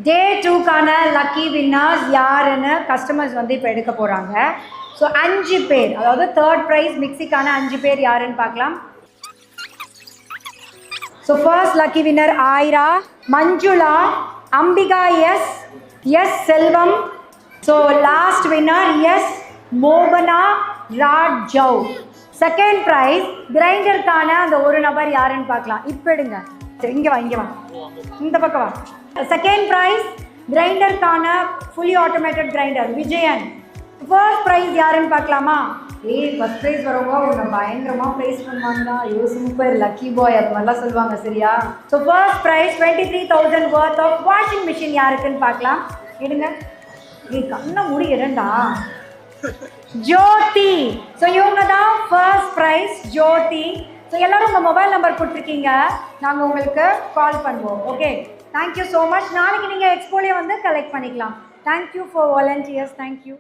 டே 2க்கான lucky winners யாருன்னு customers வந்து இப்போ எடுக்க போகிறாங்க. ஸோ 5 பேர், அதாவது தேர்ட் ப்ரைஸ் மிக்சிக்கான 5 பேர் யாருன்னு பார்க்கலாம். So first lucky winner Ayira, Manjula, Ambika S Selvam. So last winner S மோகனா ராஜவ். செகண்ட் ப்ரைஸ் கிரைண்டருக்கான அந்த ஒரு நபர் யாருன்னு பார்க்கலாம். இப்போ எடுங்க, இங்கே வா, இந்த பக்கம் வா. செகண்ட் ப்ரைஸ் கிரைண்டருக்கான fully automated grinder Vijayan. First prize யாருன்னு பார்க்கலாமா? ஃபர்ஸ்ட் ப்ரைஸ் வரவங்க உன்னை பயங்கரமாக ப்ரைஸ் பண்ணுவாங்க. சூப்பர் லக்கி பாய், அது மாதிரிலாம் சொல்லுவாங்க. சரியா? So first prize 23,000 worth of washing machine யாருக்குன்னு பார்க்கலாம். எடுங்க, கண்ணை மூடி இடண்டா. ஜோதி. ஸோ இவங்க தான் ஃபர்ஸ்ட் ப்ரைஸ், ஜோதி. ஸோ எல்லாரும் உங்கள் மொபைல் நம்பர் கொடுத்துருக்கீங்க, நாங்கள் உங்களுக்கு கால் பண்ணுவோம். Okay, thank you so much. நாளைக்கு நீங்கள் எக்ஸ்போலே வந்து கலெக்ட் பண்ணிக்கலாம். Thank you for volunteers. தேங்க்யூ.